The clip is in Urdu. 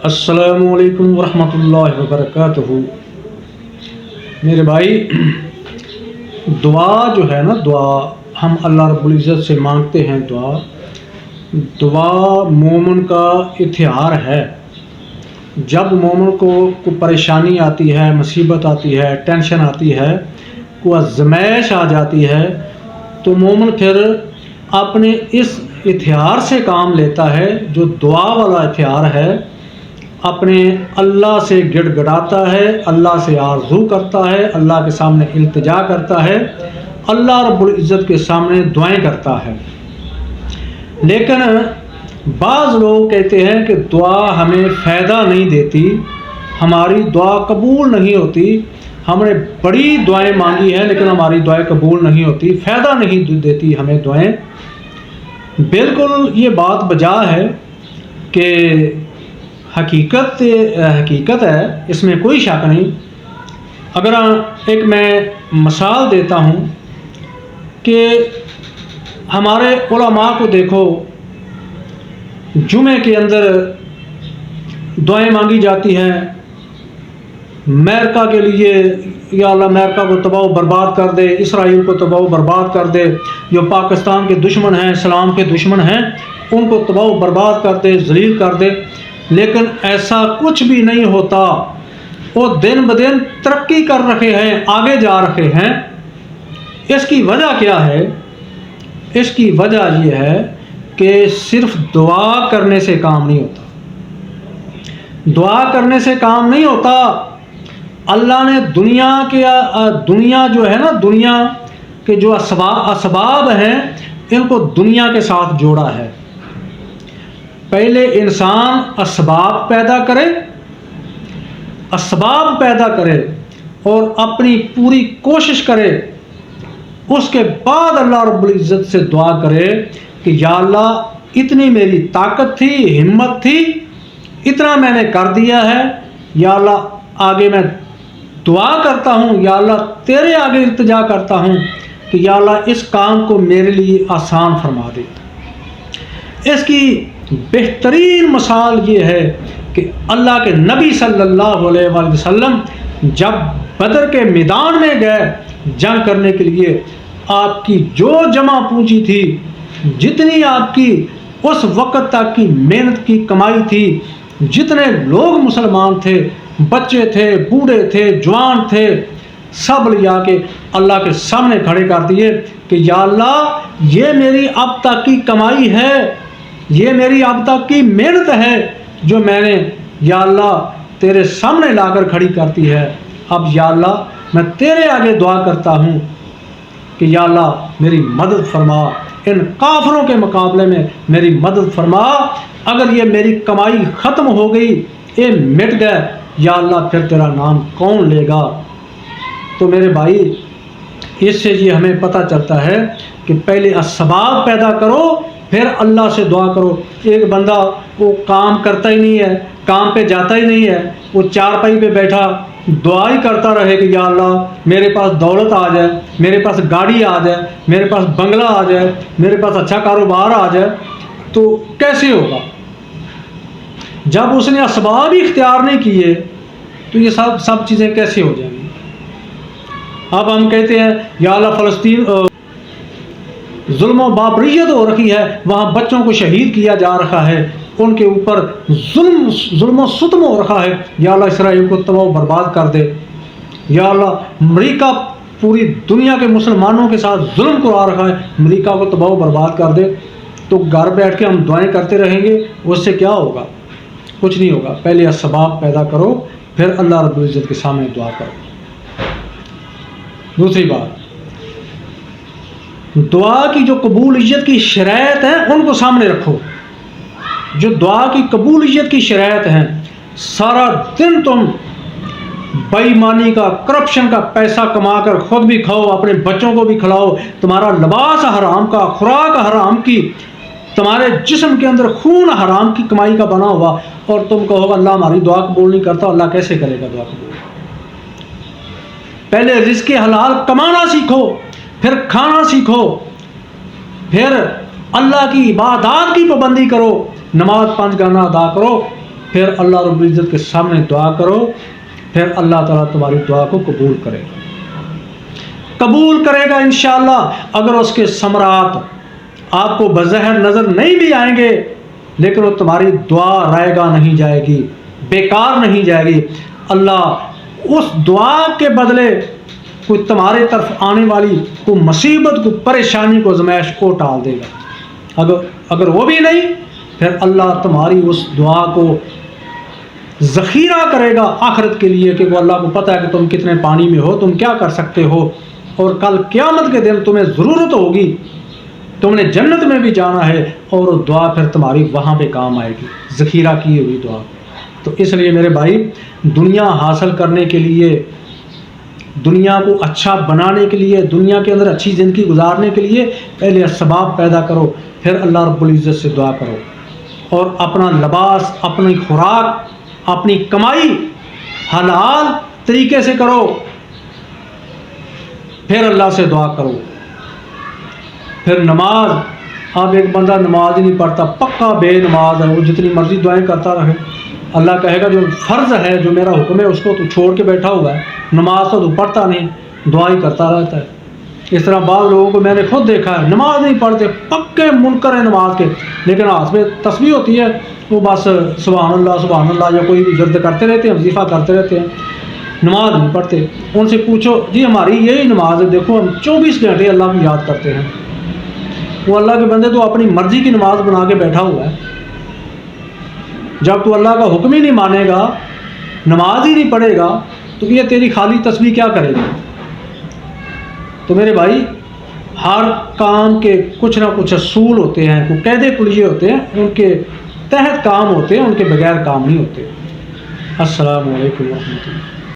السلام علیکم ورحمۃ اللہ وبرکاتہ۔ میرے بھائی، دعا جو ہے نا، دعا ہم اللہ رب العزت سے مانگتے ہیں۔ دعا مومن کا ہتھیار ہے۔ جب مومن کو کوئی پریشانی آتی ہے، مصیبت آتی ہے، ٹینشن آتی ہے، کوئی آزمائش آ جاتی ہے، تو مومن پھر اپنے اس ہتھیار سے کام لیتا ہے جو دعا والا ہتھیار ہے۔ اپنے اللہ سے گڑ گڑاتا ہے، اللہ سے آرزو کرتا ہے، اللہ کے سامنے التجا کرتا ہے، اللہ رب العزت کے سامنے دعائیں کرتا ہے۔ لیکن بعض لوگ کہتے ہیں کہ دعا ہمیں فائدہ نہیں دیتی، ہماری دعا قبول نہیں ہوتی، ہم نے بڑی دعائیں مانگی ہیں لیکن ہماری دعائیں قبول نہیں ہوتی، فائدہ نہیں دیتی ہمیں دعائیں۔ بالکل یہ بات بجا ہے کہ حقیقت ہے، اس میں کوئی شک نہیں۔ اگر ایک میں مثال دیتا ہوں کہ ہمارے علماء کو دیکھو، جمعے کے اندر دعائیں مانگی جاتی ہیں امریکہ کے لیے، یا اللہ امریکہ کو تباہ و برباد کر دے، اسرائیل کو تباہ و برباد کر دے، جو پاکستان کے دشمن ہیں، اسلام کے دشمن ہیں، ان کو تباہ و برباد کر دے، ذلیل کر دے۔ لیکن ایسا کچھ بھی نہیں ہوتا، وہ دن بدن ترقی کر رہے ہیں، آگے جا رہے ہیں۔ اس کی وجہ کیا ہے؟ اس کی وجہ یہ ہے کہ صرف دعا کرنے سے کام نہیں ہوتا، دعا کرنے سے کام نہیں ہوتا۔ اللہ نے دنیا جو ہے نا، دنیا کے جو اسباب ہیں، ان کو دنیا کے ساتھ جوڑا ہے۔ پہلے انسان اسباب پیدا کرے اور اپنی پوری کوشش کرے، اس کے بعد اللہ رب العزت سے دعا کرے کہ یا اللہ اتنی میری طاقت تھی، ہمت تھی، اتنا میں نے کر دیا ہے، یا اللہ آگے میں دعا کرتا ہوں، یا اللہ تیرے آگے التجا کرتا ہوں کہ یا اللہ اس کام کو میرے لیے آسان فرما دے۔ اس کی بہترین مثال یہ ہے کہ اللہ کے نبی صلی اللہ علیہ وآلہ وسلم جب بدر کے میدان میں گئے جنگ کرنے کے لیے، آپ کی جو جمع پونجی تھی، جتنی آپ کی اس وقت تک کی محنت کی کمائی تھی، جتنے لوگ مسلمان تھے، بچے تھے، بوڑھے تھے، جوان تھے، سب لیا کے اللہ کے سامنے کھڑے کر دیے کہ یا اللہ یہ میری اب تک کی کمائی ہے، یہ میری اب تک کی محنت ہے جو میں نے یا اللہ تیرے سامنے لا کر کھڑی کرتی ہے۔ اب یا اللہ میں تیرے آگے دعا کرتا ہوں کہ یا اللہ میری مدد فرما، ان کافروں کے مقابلے میں میری مدد فرما۔ اگر یہ میری کمائی ختم ہو گئی، یہ مٹ گئے، یا اللہ پھر تیرا نام کون لے گا؟ تو میرے بھائی، اس سے یہ ہمیں پتہ چلتا ہے کہ پہلے اسباب پیدا کرو، پھر اللہ سے دعا کرو۔ ایک بندہ وہ کام کرتا ہی نہیں ہے، کام پہ جاتا ہی نہیں ہے، وہ چارپائی پہ بیٹھا دعا ہی کرتا رہے کہ یا اللہ میرے پاس دولت آ جائے، میرے پاس گاڑی آ جائے، میرے پاس بنگلہ آ جائے، میرے پاس اچھا کاروبار آ جائے، تو کیسے ہوگا؟ جب اس نے اسباب ہی اختیار نہیں کیے تو یہ سب چیزیں کیسے ہو جائیں گی؟ اب ہم کہتے ہیں یا اللہ فلسطین ظلم و بابریت ہو رکھی ہے، وہاں بچوں کو شہید کیا جا رہا ہے، ان کے اوپر ظلم و ستم ہو رہا ہے، یا اللہ اسرائیل کو تباہ و برباد کر دے، یا اللہ امریکہ پوری دنیا کے مسلمانوں کے ساتھ ظلم کرا رہا ہے، امریکہ کو تباہ و برباد کر دے۔ تو گھر بیٹھ کے ہم دعائیں کرتے رہیں گے، اس سے کیا ہوگا؟ کچھ نہیں ہوگا۔ پہلے اسباب پیدا کرو، پھر اللہ رب العزت کے سامنے دعا کرو۔ دوسری بات، دعا کی جو قبولیت کی شرائط ہیں ان کو سامنے رکھو۔ جو دعا کی قبولیت کی شرائط ہیں، سارا دن تم بے ایمانی کا، کرپشن کا پیسہ کما کر خود بھی کھاؤ، اپنے بچوں کو بھی کھلاؤ، تمہارا لباس حرام کا، خوراک حرام کی، تمہارے جسم کے اندر خون حرام کی کمائی کا بنا ہوا، اور تم کہو اللہ ہماری دعا قبول نہیں کرتا، اللہ کیسے کرے گا دعا قبول؟ پہلے رزق حلال کمانا سیکھو، پھر کھانا سیکھو، پھر اللہ کی عبادات کی پابندی کرو، نماز 5 گانا ادا کرو، پھر اللہ رب العزت کے سامنے دعا کرو، پھر اللہ تعالیٰ تمہاری دعا کو قبول کرے گا، قبول کرے گا انشاءاللہ۔ اگر اس کے ثمرات آپ کو بظاہر نظر نہیں بھی آئیں گے، لیکن وہ تمہاری دعا رائے گاہ نہیں جائے گی، بیکار نہیں جائے گی۔ اللہ اس دعا کے بدلے کوئی تمہارے طرف آنے والی کوئی مصیبت، کوئی پریشانی، کو آزمائش کو ٹال دے گا۔ اگر وہ بھی نہیں، پھر اللہ تمہاری اس دعا کو ذخیرہ کرے گا آخرت کے لیے، کہ وہ اللہ کو پتہ ہے کہ تم کتنے پانی میں ہو، تم کیا کر سکتے ہو، اور کل قیامت کے دن تمہیں ضرورت ہوگی، تم نے جنت میں بھی جانا ہے، اور وہ دعا پھر تمہاری وہاں پہ کام آئے گی، ذخیرہ کی ہوئی دعا۔ تو اس لیے میرے بھائی، دنیا حاصل کرنے کے لیے، دنیا کو اچھا بنانے کے لیے، دنیا کے اندر اچھی زندگی گزارنے کے لیے پہلے اسباب پیدا کرو، پھر اللہ رب العزت سے دعا کرو، اور اپنا لباس، اپنی خوراک، اپنی کمائی حلال طریقے سے کرو، پھر اللہ سے دعا کرو۔ پھر نماز، اب ایک بندہ نماز ہی نہیں پڑھتا، پکا بے نماز ہے، وہ جتنی مرضی دعائیں کرتا رہے، اللہ کہے گا جو فرض ہے، جو میرا حکم ہے، اس کو تو چھوڑ کے بیٹھا ہوا ہے، نماز تو پڑھتا نہیں، دعا ہی کرتا رہتا ہے۔ اس طرح بعض لوگوں کو میں نے خود دیکھا ہے، نماز نہیں پڑھتے، پکے منکر ہیں نماز کے، لیکن ہاتھ میں تسبیح ہوتی ہے، وہ بس سبحان اللہ یا کوئی بھی ورد کرتے رہتے ہیں، وظیفہ کرتے رہتے ہیں، نماز نہیں پڑھتے۔ ان سے پوچھو جی ہماری یہی نماز ہے، دیکھو ہم 24 گھنٹے اللہ کو یاد کرتے ہیں۔ وہ اللہ کے بندے تو اپنی مرضی کی نماز بنا کے بیٹھا ہوا ہے، جب تو اللہ کا حکم ہی نہیں مانے گا، نماز ہی نہیں پڑھے گا، تو یہ تیری خالی تسبیح کیا کرے گی؟ تو میرے بھائی، ہر کام کے کچھ نہ کچھ اصول ہوتے ہیں، کوئی قاعدے کلیے ہوتے ہیں، ان کے تحت کام ہوتے ہیں، ان کے بغیر کام نہیں ہوتے۔ السلام علیکم ورحمۃ اللہ۔